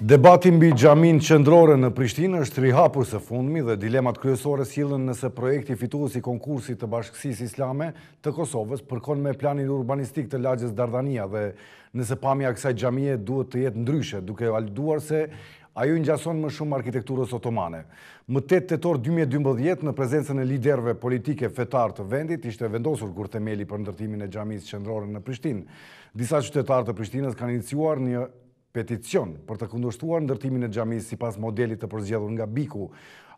Debati mbi xhamin qendrore në Prishtinë është rihapur së fundmi dhe dilemat kryesore sillen nëse projekti fitues i konkursit të Bashkësisë Islame të Kosovës përkon me planin urbanistik të lagjes Dardania dhe nëse pamja e kësaj xhamie duhet të jetë ndryshe, duke alëduar se ajo ngjason më shumë arkitekturës otomane. Më 8 tetor 2012, në prezencën e liderëve politike fetar të vendit, ishte vendosur kur themeli për ndërtimin e xhamisë qendrore në Prishtinë. Disa qytetarë të Prishtinës kanë iniciuar një peticion për të kundërshtuar ndërtimin e xhamisë sipas modelit të përzgjedhur nga BIKU.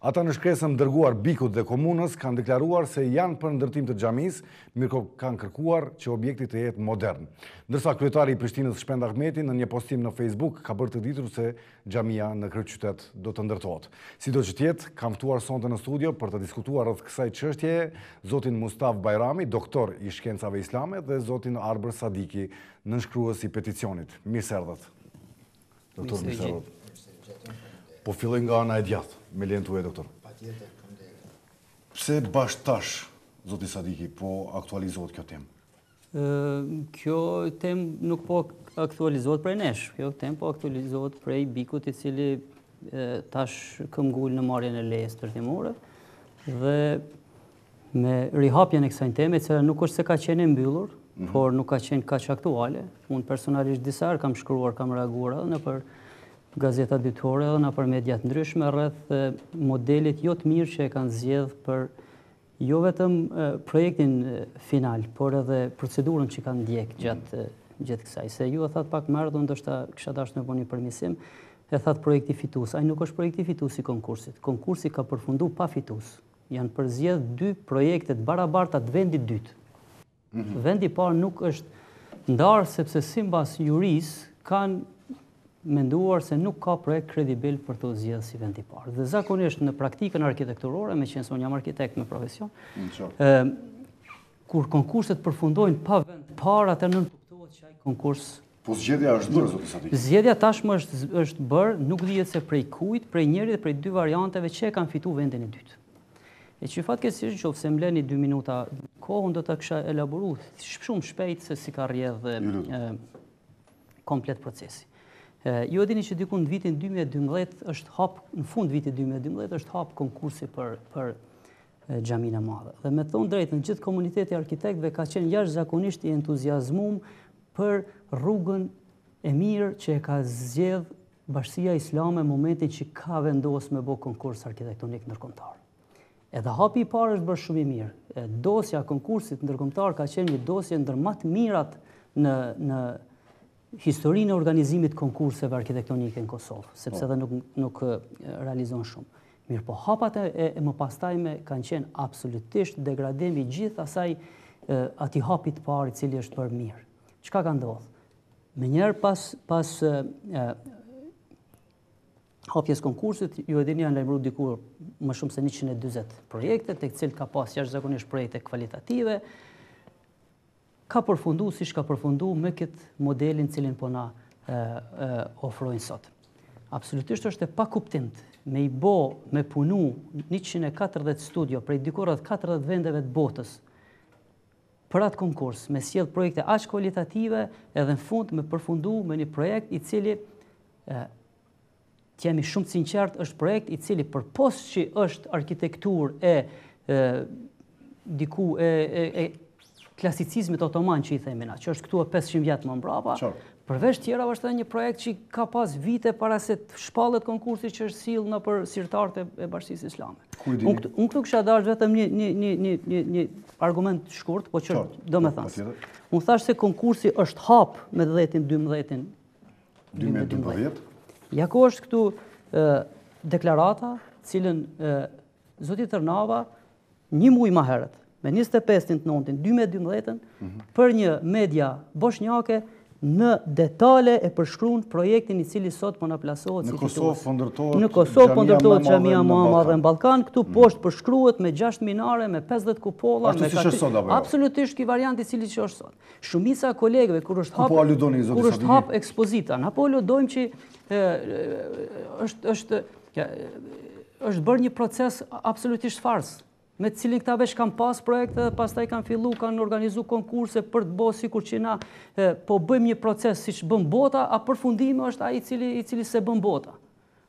Ata në shkresën dërguar BIKut dhe komunës kanë deklaruar se janë për ndërtim të xhamisë, mirëpo kanë kërkuar që objekti të jetë modern. Ndërsa kryetari i Prishtinës Shpend Ahmeti në një postim në Facebook ka bërë të ditur se xhamia në kryeqytet do të ndërtohet. Sido që të jetë, kam ftuar sonte në studio për të diskutuar rreth kësaj çështjeje zotin Mustaf Bajrami, doktor i shkencave islame, dhe zotin Arbër Sadiki, nënshkrues i peticionit. Mirë se erdhët. Doktor Misarot. Po filloj nga ana e djathtë, me lejen tuaj, doktor. Patjetër, kam leje. Pse bash tash, zoti Sadiki, po aktualizohet kjo temë? Kjo temë nuk po aktualizohet prej nesh. Kjo temë po aktualizohet prej BIKut, i cili tash këmbgul në marrjen e lejes ndërtimore dhe me rihapjen e kësaj teme, e cila nuk është se ka qenë e mbyllur, por nuk ka qenë kaq aktuale. Unë personalisht disa herë kam shkruar, kam reaguar edhe nëpër gazeta dytore edhe nëpër media të ndryshme rreth modelit jo të mirë që e kanë zgjedhur për jo vetëm projektin final, por edhe procedurën që kanë ndjek gjatë kësaj. Se ju e thatë pak më ardhur, ndoshta kisha dashur të bëni një përmirësim, e thatë projekti fitues. Ai nuk është projekti fitues i konkursit. Konkursi ka përfunduar pa fitues. Janë përzgjedh dy projekte të barabarta të vendit dytë. Vendi i parë nuk është ndarë sepse sipas jurisë kanë menduar se nuk ka projekt kredibil për të zgjedhur si vend i parë. Dhe zakonisht në praktikën arkitekturore, meqenëse unë jam arkitekt me profesion, kur konkurset përfundojnë pa vend parë, atë nënkuptohet që ai konkurs. Po zgjedhja është bërë, zoti Sadiki. Zgjedhja tashmë është bërë, nuk dihet se prej kujt, prej njërit dhe prej dy varianteve që e kanë fituar vendin e dytë. E që fatkeqësisht nëse më lëni 2 minuta kohën, do ta kisha elaboruar shumë shpejt se si ka rrjedh komplet procesi. Ju e dini që diku në vitin 2012 është hap, në fund vitit 2012 është hap konkursi për xhaminë e madhe. Dhe me thonë drejtën, gjithë komuniteti i arkitektëve ka qenë jashtëzakonisht i entuziazmuar për rrugën e mirë që e ka zgjedh Bashkia Islame në momentin që ka vendosur me bë konkurs arkitektonik ndërkombëtar. Edhe hapi i parë është bërë shumë i mirë. Dosja konkursit ndërkombëtar ka qenë një dosje ndër më të mirat në historinë e organizimit konkurseve arkitektonike në Kosovë, sepse edhe nuk realizon shumë. Mirë, po hapat e mëpastajme kanë qenë absolutisht degradim i gjithë atij hapi të parë i cili është bërë mirë. Çka ka ndodhur? Menjëherë pas hapjes konkursit, ju e dini janë lajmëruar diku më shumë se 140 projekte, tek cilët ka pas jashtëzakonisht projekte kvalitative. Ka përfunduar siç ka përfunduar me këtë modelin cilin po na ofrojnë sot. Absolutisht është e pakuptimt me punu 140 studio prej diku rreth 40 vendeve të botës për atë konkurs, me sjell projekte aq kvalitative, edhe në fund me përfundu me një projekt i cili të jemi shumë të sinqert, është projekt i cili përpost që është arkitekturë diku e klasicizmit otoman që i themi na, që është këtu e 500 vjet më mbrapa. Përveç tjera është edhe një projekt që ka pas vite para se të shpallet konkursi që është sill nëpër sirtarët e Bashkisë Islame. Unë këtu kisha dashur vetëm një argument të shkurt, po që domethënë. Unë thash se konkursi është hap me 10-12 2012. Ja ku është këtu deklarata, cilën zoti Tërnava një muaj më herët, me 25/9/2012, për një media bosnjake në detale e përshkruan projektin i cili sot po na plasohet si fitues. Në Kosovë po ndërtohet xhamia më e madhe në Ballkan, këtu poshtë përshkruhet me 6 minare, me 50 kupolla, me absolutisht ky variant i cili që është sot. Shumica e kolegëve kur është hap ekspozita, apo aludojmë që është bërë një proces absolutisht fars. me të cilin këta veç kanë pas projekte dhe pastaj kanë organizu konkurse për të bo sikur që na po bëjmë një proces si që bëm bota, a përfundimi është ai i cili se bëm bota.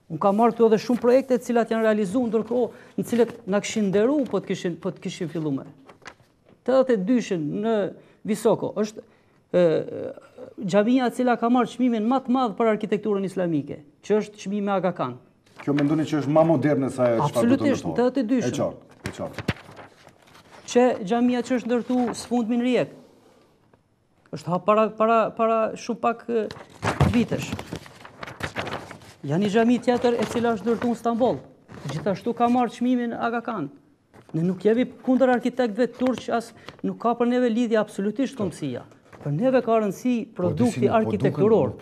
Unë kam marrë këtu edhe shumë projekte të cilat janë realizu ndërkohë në cilat na kishin nderu po të kishin fillu me. 82-shin në Visoko është xhamia e cila ka marrë çmimin më të madh për arkitekturën islamike, që është çmimi Aga Khan. Kjo mendoni që është më moderne se çfarë do të thotë? Absolutisht, në 82-shin. E qartë. Që xhamia që është ndërtu sfundmi në Rijek. Është hap para shumë pak vitesh. Janë një xhami tjetër e cila është ndërtu në Stamboll. Gjithashtu ka marrë çmimin Aga Khan. Ne nuk jemi kundër arkitektëve turq, as nuk ka për neve lidhje absolutisht kombësia. Për neve ka rëndësi produkti arkitekturor.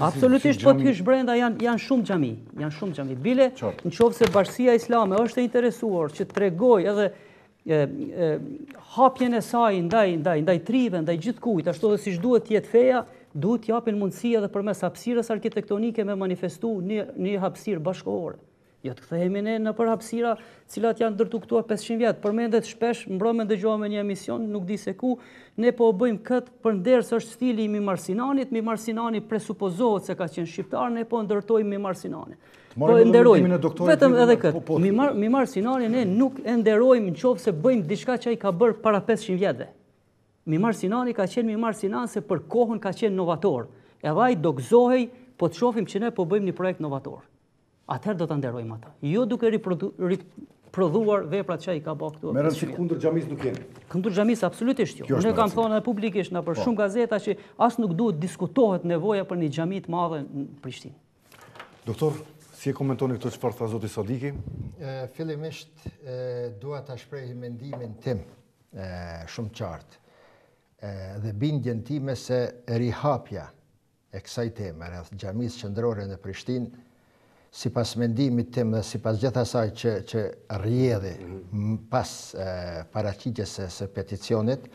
Absolutisht po të hysh brenda janë shumë xhami. Bile nëse Bashkia Islame është e interesuar që tregoj edhe hapjen e saj ndaj trive, ndaj gjithkujt, ashtu edhe siç duhet të jetë feja, duhet t'japin mundësi edhe përmes hapësirës arkitektonike me manifestu një hapësirë bashkëkohore. Jo të kthehemi ne në për hapësira cilat janë ndërtu këtu 500 vjet. Përmendet shpesh, mbrëmën dëgjova me një emision, nuk di se ku, ne po bëjmë këtë përnder se është stili i Mimar Sinanit, Mimar Sinani presupozohet se ka qenë shqiptar, ne po ndërtojmë Mimar Sinani. Po nderojmë. Vetëm edhe këtë. Mimar Sinani ne nuk e nderojmë nëse bëjmë diçka që ai ka bërë para 500 vjetëve. Mimar Sinani ka qenë Mimar Sinan se për kohën ka qenë novator. Edhe ai do gëzohej po të shohim që ne po bëjmë një projekt novator. Atëherë do ta nderojmë ata. Jo duke riprodhuar veprat që ai ka bërë këtu. Me rëndësi kundër xhamisë nuk jeni. Kundër xhamisë absolutisht jo. Ne kam thënë publikisht në për shumë gazeta që as nuk duhet diskutohet nevoja për një xhami të madhe në Prishtinë. Doktor, si e komentoni këtë çfarë tha zoti Sadiki? Fillimisht dua ta shpreh mendimin tim shumë qartë. Dhe bindjen time se rihapja e kësaj teme rreth xhamisë qendrore në Prishtinë, sipas mendimit tim dhe sipas gjithë asaj që rrjedhi pas paraqitjes së peticionit,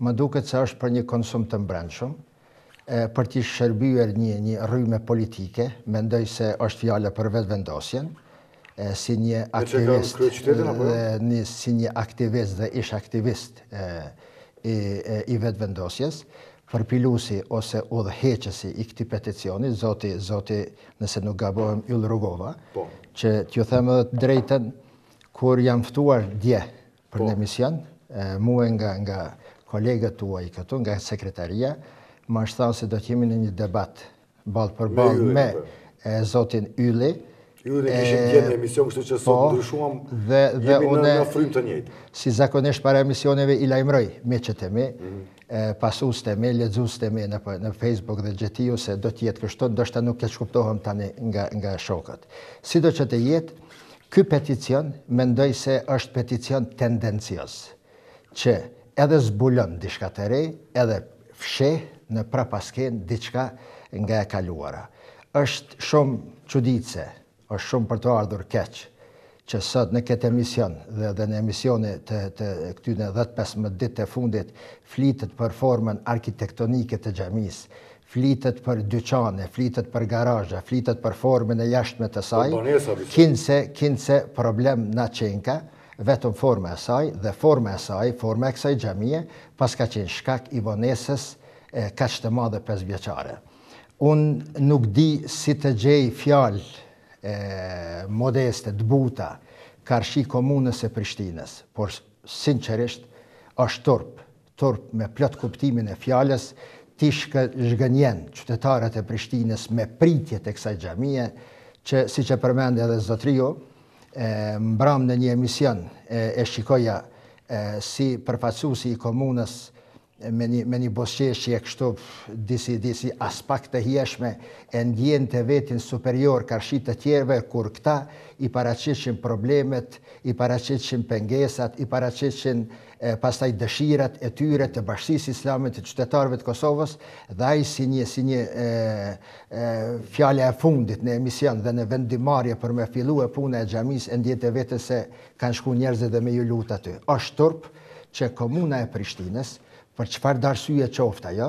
më duket se është për një konsum të brendshëm, për të shërbyer një rrymë politike, mendoj se është fjala për vetvendosjen, si një aktivist dhe ish aktivist i vetvendosjes, përpiluesi ose udhëheqësi i këtij peticioni, zoti nëse nuk gabohem Yll Rugova, që t'ju them edhe të drejtën, kur jam ftuar dje për në emision, mua nga kolegët tuaj këtu, nga sekretaria, më është thënë se do të jemi në një debat ballë për ballë me zotin Ylli. Ju ne kishim dje në emision, kështu që sot ndryshuam, jemi në frymë të njëjtë. Si zakonisht para emisioneve i lajmëroj miqët e mi, pasus të me, lexues të me në Facebook dhe gjithiju se do t'jetë kështu, ndoshta nuk e shkuptohem tani nga shokët. Sido që të jetë, ky peticion mendoj se është peticion tendencios, që edhe zbulon diçka të re, edhe fsheh në prapasken diçka nga e kaluara. Është shumë çuditëse, është shumë për të ardhur keq, që sot në këtë emision dhe në emisione të këtyne 10-15 ditë të fundit flitet për formën arkitektonike të xhamisë, flitet për dyqane, flitet për garazhe, flitet për formën e jashtme të saj, kinse problem na qenka, vetëm forma e saj dhe forma e kësaj xhamie, pas ka qenë shkak i vonesës kaq të madhe 5 vjeçare. Unë nuk di si të gjej fjalë modeste, të buta, karshi komunës e Prishtinës, por sinqerisht është turp me plot kuptimin e fjalës, ti zhgënjen qytetarët e Prishtinës me pritjet e kësaj xhamie, që siç e përmendi edhe zotëriu, mbram në një emision e shikoja si përfaqësuesi i komunës me një bosqeshje kështu disi aspekte hieshme e ndjente vetin superior karshit të tjerëve, kur këta i paraqishin problemet, i paraqishin pengesat, i paraqishin pastaj dëshirat e tyre të Bashkisë Islame të qytetarëve të Kosovës, dhe ai si një fjala e fundit në emision dhe në vendimarrje për me filluar puna e xhamisë, e ndjente vetë se kanë shku njerëzit dhe me ju lut aty. Është turp që komuna e Prishtinës, për çfarë arsye qoftë ajo,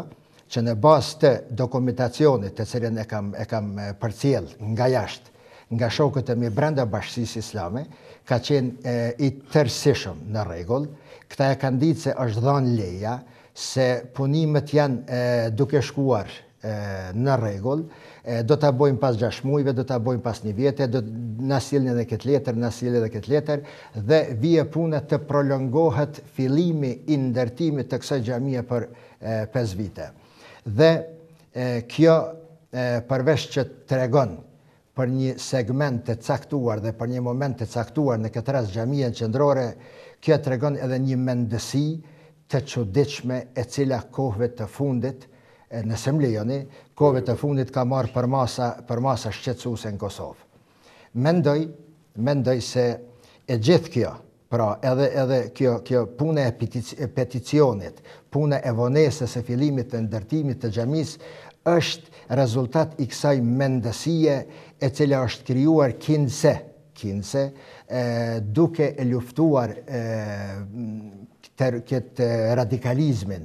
që në bazë të dokumentacionit të cilën e kam përcjell nga jashtë nga shokët e mi brenda Bashkisë Islame ka qenë i tërësishëm në rregull. Këta e kanë ditë se është dhënë leja, se punimet janë duke shkuar në rregull, do ta bojmë pas 6 muajve, do ta bojmë pas 1 vjete, do na sillni edhe këtë letër, dhe vije puna të prolongohet fillimi i ndërtimit të kësaj xhamie për 5 vite. Dhe kjo përveç që tregon për një segment të caktuar dhe për një moment të caktuar në këtë rast xhamia qendrore, kjo tregon edhe një mendësi të çuditshme e cila kohëve të fundit, nëse më lejoni, kohëve të fundit ka marrë për masa shqetësuese në Kosovë. Mendoj se e gjithë kjo, pra edhe kjo puna e peticionit, puna e vonesës e fillimit të ndërtimit të xhamisë është rezultat i kësaj mendësie e cila është krijuar kinse, duke e luftuar këtë radikalizmin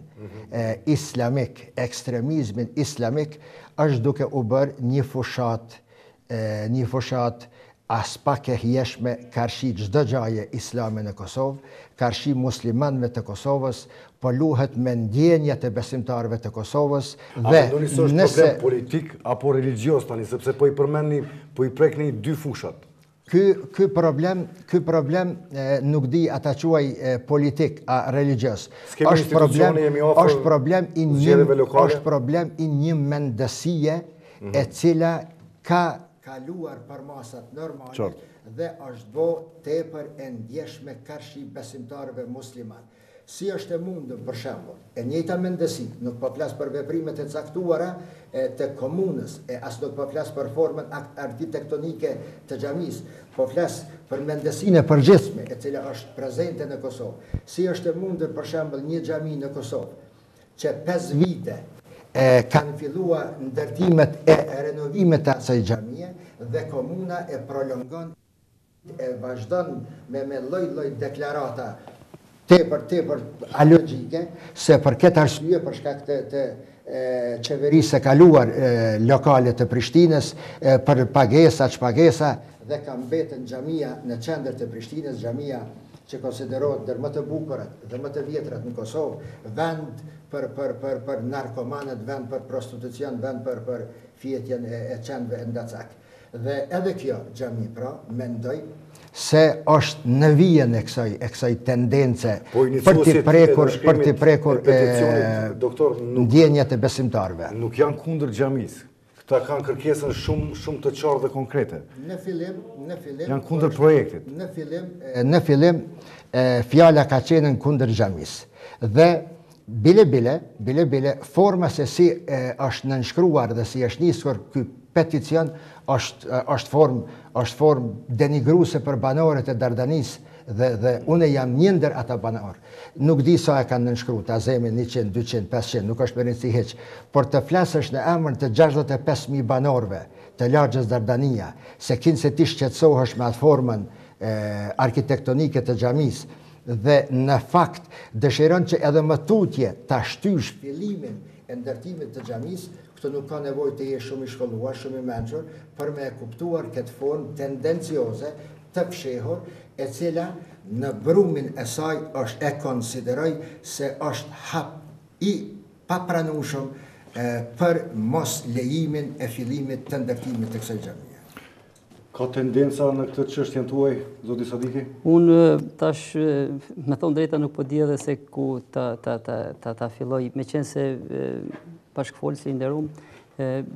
islamik, ekstremizmin islamik, është duke u bërë një fushat as pak e hjeshme karshi çdo gjaje islame në Kosovë, karshi muslimanëve të Kosovës, po luhet me ndjenjat e besimtarëve të Kosovës. Dhe nëse është problem politik apo religios tani, sepse po i prekni 2 fushat. Ky problem nuk di ata quaj politik a religios. Është problem i një mendësie e cila ka kaluar për masat normale dhe është bo tepër e ndjeshme karshi besimtarëve musliman. Si është e mundëm, për shembull, e njëjta mendësi, nuk po flas për veprimet e caktuara të komunës, as nuk po flas për formën arkitektonike të xhamisë, po flas për mendësinë e përgjithshme e cila është prezente në Kosovë. Si është e mundër, për shembull, një xhami në Kosovë që 5 vite kanë filluar ndërtimet e renovimet të asaj xhamie dhe komuna e prolongon, e vazhdon me lloj deklarata tepër alogjike, se për këtë arsye, për shkak të qeverisë së kaluar lokale të Prishtinës, për pagesa, çpagesa, dhe ka mbetën xhamia në qendër të Prishtinës, xhamia që konsiderohet ndër më të bukurat dhe më të vjetrat në Kosovë, vend për narkomanët, vend për prostitucion, vend për fjetjen e qendve e ndacak. Dhe edhe kjo xhami, pra, mendoj se është në vijen e kësaj tendence për t'i prekur ndjenjat e besimtarëve. Nuk janë kundër xhamisë. Këta kanë kërkesën shumë të qartë dhe konkrete. Në fillim janë kundër projektit. Në fillim fjala ka qenë kundër xhamisë. Dhe bile forma se si është nënshkruar dhe si është nisur ky peticion është formë denigruese për banorët e Dardanisë dhe unë jam një ndër ata banorë. Nuk di sa e kanë nënshkruar, ta zemi 100, 200, 500, nuk është me rëndësi hiç, por të flasësh në emër të 65.000 banorëve të lagjës Dardania, se kinse ti shqetësohesh me atë formën arkitektonike të xhamisë dhe në fakt dëshiron që edhe më tutje ta shtysh fillimin e ndërtimit të xhamisë, këto nuk ka nevojë të jesh shumë i shkolluar, shumë i mençur për me kuptuar këtë formë tendencioze të fshehur, e cila në brumin e saj e konsideroj se është hap i papranueshëm për mos lejimin e fillimit të ndërtimit të kësaj xhamie. Ka tendenca në këtë çështjen tuaj, zoti Sadiki? Unë tash, me thonë drejta, nuk po di edhe se ku ta filloj, meqense bashkëfolësi i nderuar,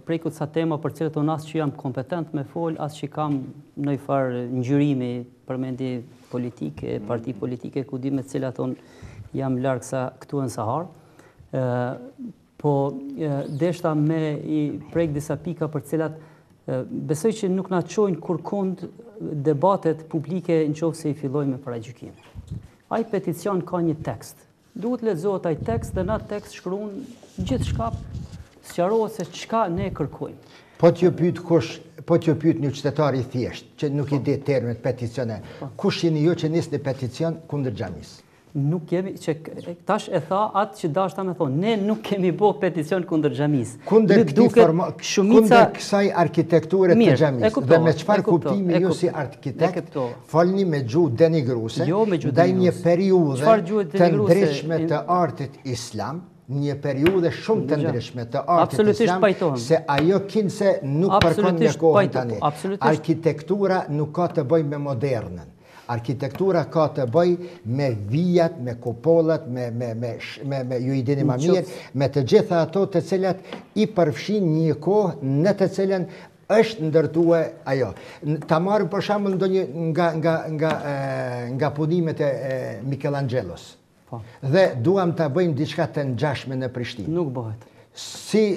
prej këto tema për cilët unë as që jam kompetent me fol, as që kam në një farë ngjyrimi përmendje politike, parti politike, ku di me cilat unë jam larg sa këtu në Sahar. Po deshta me i prek disa pika për cilat besoj që nuk na çojnë kurkund debatet publike nëse i fillojmë me paragjykim. Ai peticion ka një tekst. Duhet lexohet ai tekst dhe në atë tekst shkruan gjithçka, sqarohet se çka ne kërkojmë. Po t'ju pyet një qytetar i thjesht, që nuk i di termet peticione, kush jeni ju që nisni peticion kundër xhamisë? Nuk kemi, që tash e tha atë që dashta me thonë, ne nuk kemi bo peticion kundër xhamisë. Kundër kësaj arkitekture të xhamisë. Dhe me çfarë kuptimi ju si arkitekt folni me gjuhë denigruse ndaj një periudhe të ndryshme të artit islam, një periudhe shumë të ndryshme të artit islam, se ajo kinse nuk përkon me kohën tani. Arkitektura nuk ka të bëjë me modernën. Arkitektura ka të bëj me vijat, me kupollat, me ju i dini ma mirë, me të gjitha ato të cilat i përfshin një kohë në të cilën është ndërtue ajo. Ta marrë për shembull ndonjë nga punimet e Michelangelos. Dhe duam ta bëjmë diçka të ngjashme në Prishtinë. Nuk bëhet. Si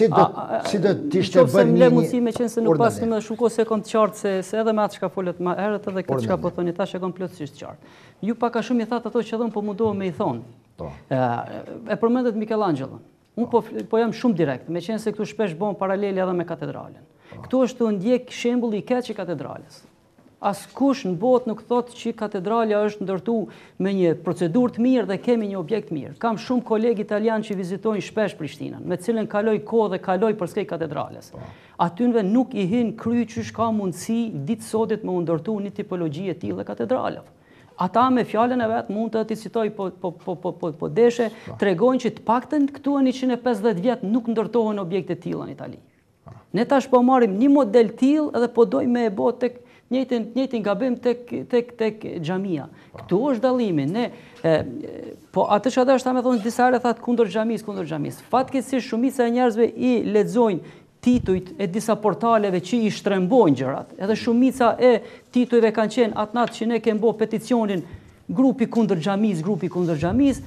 do t'ishte bërë një... Le mundësi me qenë se nuk pasim edhe shumë kohë se kom të qartë, se edhe me atë që ka folët ma herët edhe këtë që ka po thoni tash e kom plotësisht qartë. Ju paka shumë i thatë ato që dhëmë po mundohë me i thonë. E përmendet Michelangelon. Unë po jam shumë direkt, me qenë se këtu shpesh bon paraleli edhe me katedralen. Këtu është të ndjek shembulli i keq i katedrales. Askush në botë nuk thotë që katedralja është ndërtu me një procedurë të mirë dhe kemi një objekt mirë. Kam shumë kolegë italianë që vizitojnë shpesh Prishtinën, me cilën kaloj kohë dhe kaloj për skej katedrales. Atynve nuk i hin kry që ka mundësi ditë sotit me ndërtu një tipologji e tillë katedralave. Ata me fjalën e vetë mund të t'i citoj po deshe, tregojnë që të paktën këtu e 150 vjetë nuk ndërtohen objekte tilla në Itali. Ne tash po marrim një model tillë edhe po dojmë me e bë tek njëjtin gabim tek xhamia. Këtu është dallimi. Po atë që ata është me thonë disa herë thatë kundër xhamisë. Fatkeqësisht shumica e njerëzve i lexojnë titujt e disa portaleve që i shtrembojnë gjërat. Edhe shumica e titujve kanë qenë atë natë që ne kemi bërë peticionin grupi kundër xhamisë.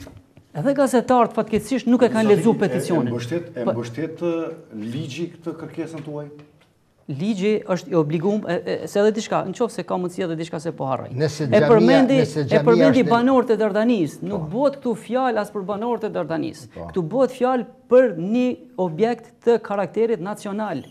Edhe gazetarët fatkeqësisht nuk e kanë lexuar peticionin. E mbështet ligji këtë kërkesën tuaj? Ligji është i obliguar, se edhe diçka, nëse ka mundësi edhe diçka se po harroj. E përmendi banorët e Dardanisë, nuk bëhet këtu fjalë as për banorët e Dardanisë. Këtu bëhet fjalë për një objekt të karakterit nacional.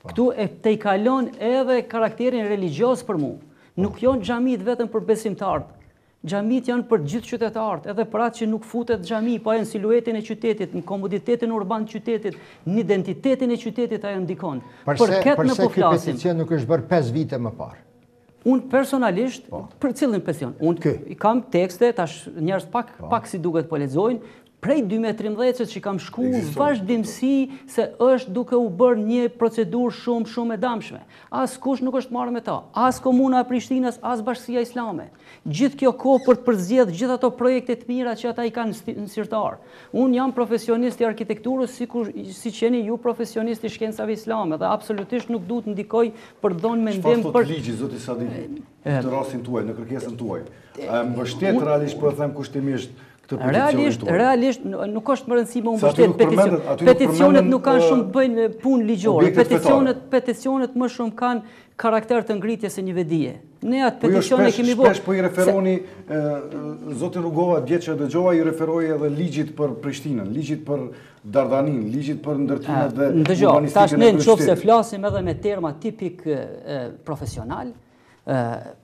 Këtu e te i kalon edhe karakterin religjioz për mua. Nuk janë xhamit vetëm për besimtarët. Xhamit janë për gjithë qytetarët, edhe për atë që nuk futet xhami, pa në siluetin e qytetit, në komoditetin urban të qytetit, në identitetin e qytetit ajo ndikon. Përse ky peticion nuk është bërë 5 vite më parë? Unë personalisht, për cilin peticion? Unë kam tekste, tash njerëz pak si duket po lexojnë, prej 2013 që kam shku vazhdimsi se është duke u bërë një procedurë shumë e damshme. As kush nuk është marrë me ta, as Komuna e Prishtinës, as Bashkia Islame. Gjithë kjo kohë për të përzgjedhur gjithë ato projekte të mira që ata i kanë në sirtar. Unë jam profesionist i arkitekturës si qeni ju profesionist i shkencave islame dhe absolutisht nuk duhet ndikoj për dhënë mendim për... Çfarë thot ligji, zoti Sadi, në rastin tuaj, në kërkesën tuaj? Mbështet realisht po them kushtimisht Realisht nuk është më rëndësi më mbështet peticionet. Peticionet nuk kanë shumë bëjnë punë ligjore. Peticionet më shumë kanë karakter të ngritjes së një vedije. Ne atë peticione kemi bërë. Shpesh po i referoni, zotin Rugova, dje që dëgjova, i referoi edhe ligjit për Prishtinën, ligjit për Dardanin, ligjit për ndërtimet dhe urbanistikën e Prishtinës. Tash ne nëse flasim edhe me terma tipik profesional,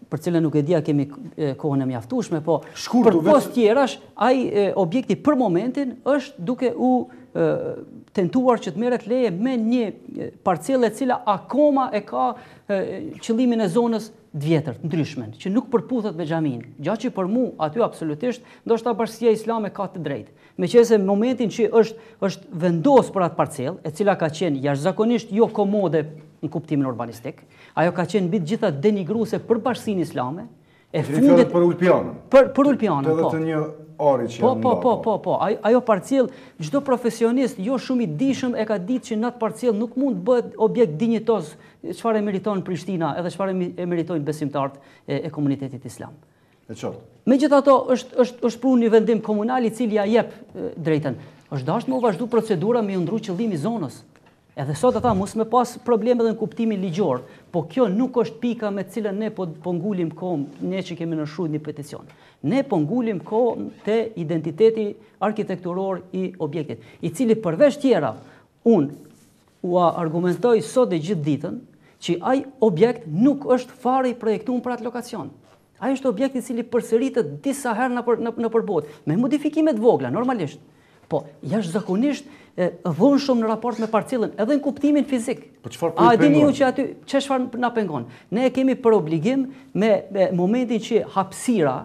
për cilën nuk e dia kemi kohën e mjaftueshme, po për post tjerash, ai objekti për momentin është duke u tentuar që të merret leje me një parcelë e cila akoma e ka qëllimin e zonës të vjetër, ndryshme, që nuk përputhet me xhamin. Gjatë që për mua aty absolutisht ndoshta Bashkia Islame ka të drejtë. Meqense në momentin që është vendos për atë parcelë, e cila ka qenë jashtëzakonisht jo komode në kuptimin urbanistik, ajo ka qenë mbi të gjitha denigruese për Bashkinë Islame, e fundit për Ulpianën. Për Ulpianën, po. Edhe të një ari që janë ndarë. Po. Ajo parcelë, çdo profesionist jo shumë i dijshëm e ka ditë që në atë parcelë nuk mund të bëhet objekt dinjitoz, çfarë meriton Prishtina edhe çfarë e meritojnë besimtarët e komunitetit islam. E qartë. Megjithato është pru një vendim komunal i cili ja jep drejtën. Është dashur me u vazhdu procedura me u ndru qëllimi zonës. Edhe sot ata mos me pas probleme dhe në kuptimin ligjor, po kjo nuk është pika me cilën ne po ngulim kohë, ne që kemi nënshtruar një peticion. Ne po ngulim kohë te identiteti arkitekturor i objektit, i cili përveç tjera, unë u argumentoj sot dhe gjithë ditën, që ai objekt nuk është fare i projektuar për atë lokacion. Ai është objekt i cili përsëritet disa herë në përbot, me modifikime të vogla, normalisht. Po, jashtëzakonisht dhunshëm në raport me parcelën, edhe në kuptimin fizik. A dini ju që aty çfarë na pengon? Ne kemi për obligim me momentin që hapësira,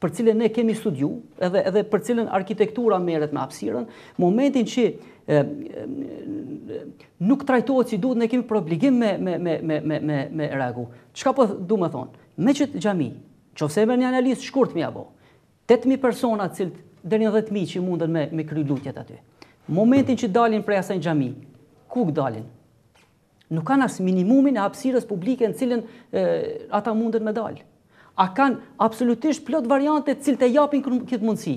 për cilën ne kemi studiu, edhe për cilën arkitektura merret me hapësirën, momentin që nuk trajtohet si duhet, ne kemi për obligim me regu. Çka po du me thonë? Me që xhami, qofse me një analizë shkurt me apo, 8.000 persona cilët deri në 10.000 që munden me kry lutjet aty. Momentin që dalin prej asaj xhami, ku dalin? Nuk kanë as minimumin e hapësirës publike në cilën ata munden me dalë. A kanë absolutisht plot variante cilët e japin këtë mundësi.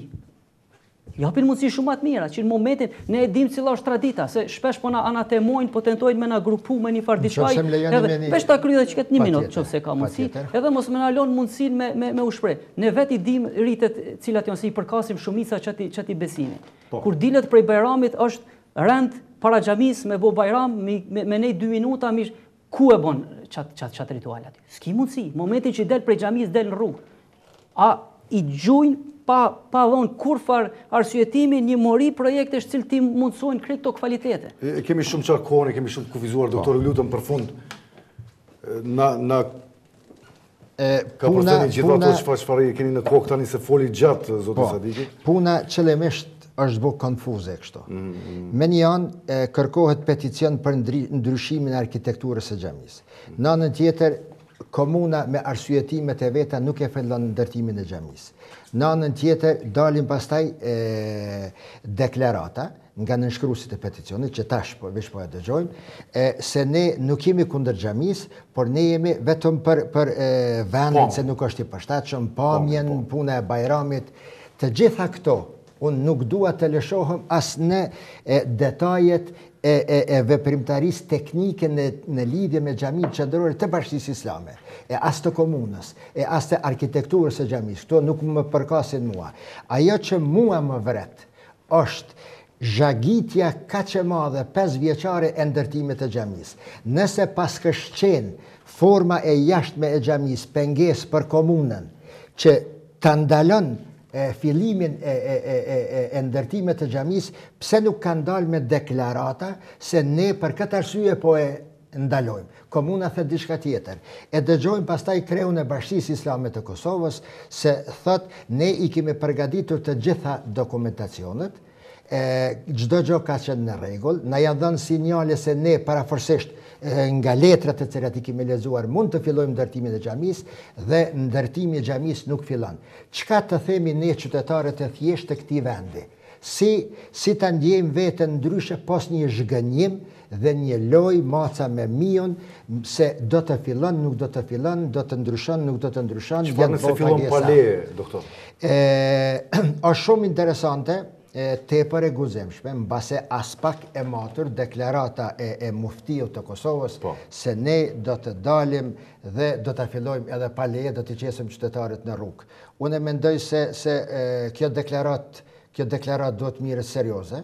Japin mundësi shumë më të mira, që në momentin ne e dimë cila është tradita, se shpesh po na anatemojnë, po tentojnë me na grupu me një farë diçkaj, edhe veç ta kryej që këtë 1 minutë, nëse ka mundësi, edhe mos më na lën mundësinë me u shpreh. Ne vetë i dimë rritet cilat janë, si i përkasim shumica çati besimi. Kur dilet prej Bajramit është rend para xhamis me bo Bajram, me ne 2 minuta mish, ku e bën çat ritual aty? S'ki mundësi. Momentin që del prej xhamis del në rrugë. A i gjujnë pa dhënë kurfar arsyetimi një mori projektesh cilë ti mundësojnë krejt këto kvalitete. Kemi shumë qarë kohën, kemi shumë kufizuar, doktor, lutëm për fund. Ka përsteni gjitha të çfarë keni në kokë tani se foli gjatë, zotë Sadiki? Puna qëlemisht është bukë konfuze kështu. Me një anë kërkohet peticion për ndryshimin e arkitekturës së xhamisë. Në anën tjetër, komuna me arsyetimet e veta nuk e fillon ndërtimin e xhamisë. Në anën tjetër dalin pastaj deklarata nga nënshkruesit e peticionit, që tash veç po e dëgjojmë, se ne nuk jemi kundër xhamisë, por ne jemi vetëm për vendin se nuk është i përshtatshëm, pamjen, puna e Bajramit, të gjitha këto. Unë nuk dua të lëshohem as në detajet e veprimtarisë teknike në lidhje me xhamin qendrore të Bashkisë Islame, as të komunës, as të arkitekturës së xhamisë. Këto nuk më përkasin mua. Ajo që mua më vret është zhagitja kaq e madhe 5 vjeçare e ndërtimit të xhamisë. Nëse pas kështqen forma e jashtme e xhamisë pengesë për komunën që ta ndalon fillimin e ndërtimit të xhamisë, pse nuk kanë dalë me deklarata se ne për këtë arsye po e ndalojmë. Komuna thët diçka tjetër. E dëgjojmë pastaj kreun e Bashkisë Islame të Kosovës se thot ne i kemi përgatitur të gjitha dokumentacionet, çdo gjë ka qenë në rregull, na janë dhënë sinjale se ne paraforcisht nga letrat të cilat i kemi lexuar mund të fillojmë ndërtimin e xhamisë dhe ndërtimi i xhamisë nuk fillon. Çka të themi ne qytetarët e thjeshtë të këtij vendi? Si ta ndjejmë veten ndryshe pas një zhgënjim dhe një loj maca me mion se do të fillon, nuk do të fillon, do të ndryshon, nuk do të ndryshon. Çfarë nëse fillon pa leje, doktor? Është shumë interesante, tepër e guzimshme, mbase as pak e matur deklarata e muftiut të Kosovës se ne do të dalim dhe do të fillojmë edhe pa leje, do të qesim qytetarët në rrugë. Unë mendoj se kjo deklarat do të mirë serioze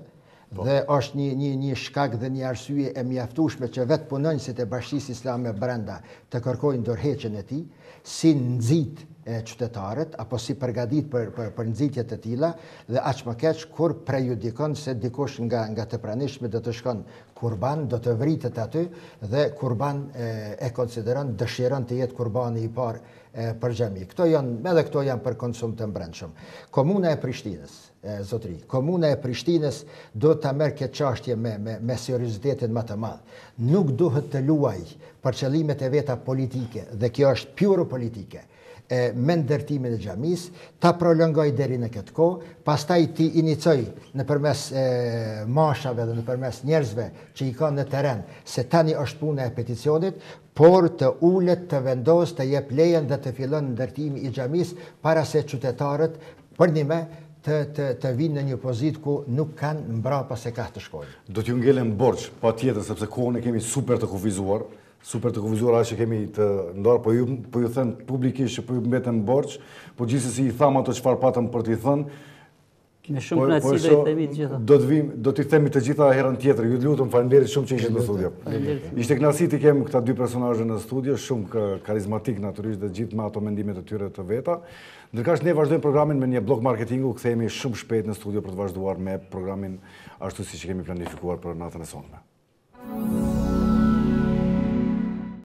dhe është një shkak dhe një arsye e mjaftueshme që vetë punonjësit e Bashkisë Islame brenda të kërkojnë dorëheqjen e tij, si nxit qytetarët, apo si përgatit për nxitjet e tilla, dhe aq më keq kur prejudikon se dikush nga të pranishme do të shkon kurban, do të vritet aty dhe kurban e konsideron, dëshiron të jetë kurbani i parë për xhami. Edhe këto janë për konsum të brendshëm. Komuna e Prishtinës, zotëri, komuna e Prishtinës do të merr këtë çështje me seriozitetin më të madh. Nuk duhet të luaj për qëllimet e veta politike, dhe kjo është pjuro politike, me ndërtimin e xhamisë, ta prolongoj deri në këtë kohë, pastaj ti inicoj nëpërmes mashave dhe nëpërmes njerëzve që i kanë në terren, se tani është puna e peticionit, por të ulet, të vendos, të jep lejen dhe të fillon ndërtimi i xhamisë para se qytetarët për një me të vinë në një pozitë ku nuk kanë mbrapa se ka të shkojnë. Do t'ju ngelen borxh, patjetër, sepse kohën e kemi super të kufizuar që kemi të ndarë, po ju thënë publikisht që po ju mbetën borxh, po gjithsesi i tham ato çfarë patëm për t'i thënë. Me shumë kënaqësi do i themi të gjitha. Do t'i themi të gjitha herën tjetër. Ju lutem, faleminderit shumë që ishit në studio. Ishte kënaqësi të kem këta dy personazhe në studio, shumë karizmatik natyrisht dhe gjithë me ato mendimet e tyre të veta. Ndërkësh ne vazhdojmë programin me një blog marketingu, kthehemi shumë shpejt në studio për të vazhduar me programin ashtu siç e kemi planifikuar për natën e sotme.